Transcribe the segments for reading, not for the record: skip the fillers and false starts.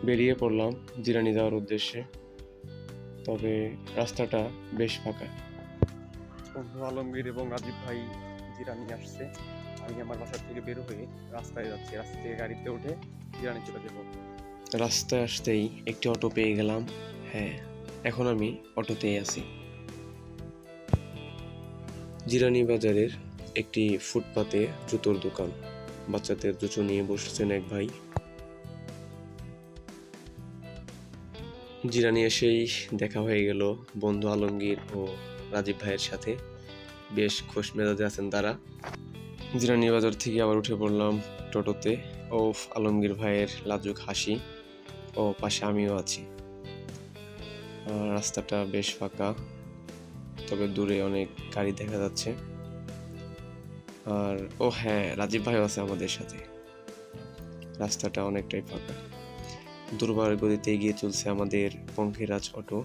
বেরিয়ে পড়লাম জিরানি যাওয়ার উদ্দেশ্যে। তবে রাস্তাটা বেশ ফাঁকা। বন্ধু আলমগীর এবং রাজীব ভাই জিরানি আসছে। আমি আমার বাসার থেকে বের হয়ে রাস্তায় যাচ্ছি। রাস্তা থেকে গাড়িতে উঠে জিরানি চলে যাব। রাস্তায় আসতেই একটি অটো পেয়ে গেলাম। হ্যাঁ, এখন আমি অটোতেই আছি। জিরানি বাজারের একটি ফুটপাতে জুতোর দোকান। বাচ্চাদের জুতো নিয়ে বসেছেন এক ভাই। জিরানি এসেই দেখা হয়ে গেল বন্ধু আলমগীর ও রাজীব ভাইয়ের সাথে। বেশ খোশ মেজাজে আছেন তারা। জিরানি বাজার থেকে আবার উঠে পড়লাম টোটোতে। ও আলমগীর ভাইয়ের লাজুক হাসি, ও পাশে আমিও আছি। রাস্তাটা বেশ ফাঁকা, তবে দূরে অনেক গাড়ি দেখা যাচ্ছে। আর হ্যাঁ, রাজীব ভাইও আছে আমাদের সাথে। রাস্তাটা অনেকটাই ফাঁকা। দুর্বার গতিতে এগিয়ে চলছে আমাদের পঙ্খিরাজ অটো।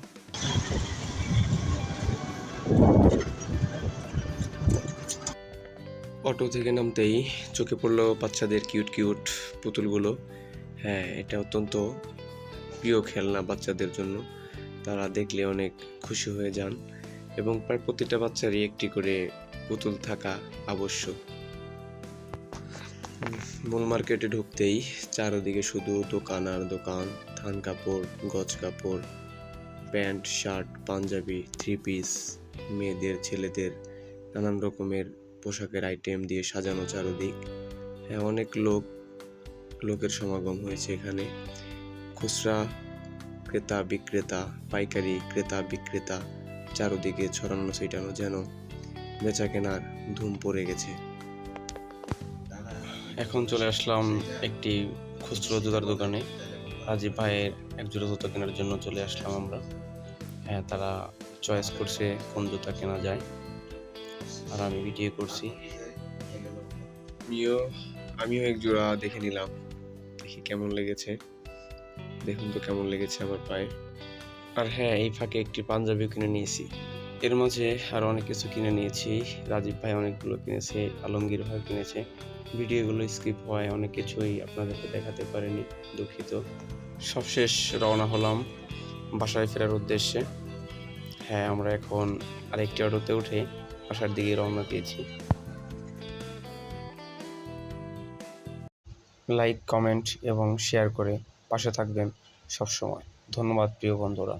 অটো থেকে নামতেই চোখে পড়লো বাচ্চাদের কিউট কিউট পুতুলগুলো। হ্যাঁ, এটা অত্যন্ত প্রিয় খেলনা বাচ্চাদের জন্য। তারা দেখলে অনেক খুশি হয়ে যান এবং প্রায় প্রতিটা বাচ্চারই একটি করে পুতুল থাকা আবশ্যক। মূল মার্কেটে ঢুকতেই চারদিকে শুধু দোকান আর দোকান। থান কাপড়, গজ কাপড়, pant, shirt, panjabi, three piece, মেয়েদের ছেলেদের নানান রকমের পোশাকের আইটেম দিয়ে সাজানো চারদিক। হ্যাঁ, অনেক লোকের সমাগম হয়েছে এখানে। খুচরা ক্রেতা বিক্রেতা, পাইকারি ক্রেতা বিক্রেতা, চারদিকে ছড়ানো ছিটানো, যেন বেচা কেনার ধুম পড়ে গেছে। এখন চলে আসলাম একটি খুচরো জুতার দোকানে। রাজীব ভাইয়ের এক জোড়া জুতা কেনার জন্য চলে আসলাম আমরা। হ্যাঁ, তারা চয়েস করছে কোন জুতা কেনা যায়, আর আমি ভিডিও করছি। আমিও এক জোড়া দেখে নিলাম, দেখি কেমন লেগেছে। দেখুন তো কেমন লেগেছে আমার পায়ে। আর হ্যাঁ, এই ফাঁকে একটি পাঞ্জাবিও কিনে নিয়েছি। এর মাঝে আরো অনেক কিছু কিনে নিয়েছি। রাজীব ভাই অনেকগুলো কিনেছে, আলমগীর ভাই কিনেছে। ভিডিওগুলো স্কিপ হওয়ায় অনেক কিছুই আপনাদেরকে দেখাতে পারিনি, দুঃখিত। সবশেষ রওনা হলাম বাসায় ফেরার উদ্দেশ্যে। হ্যাঁ, আমরা এখন আরেকটি অটোতে উঠে বাসার দিকে রওনা দিয়েছি। লাইক, কমেন্ট এবং শেয়ার করে পাশে থাকবেন সবসময়। ধন্যবাদ প্রিয় বন্ধুরা।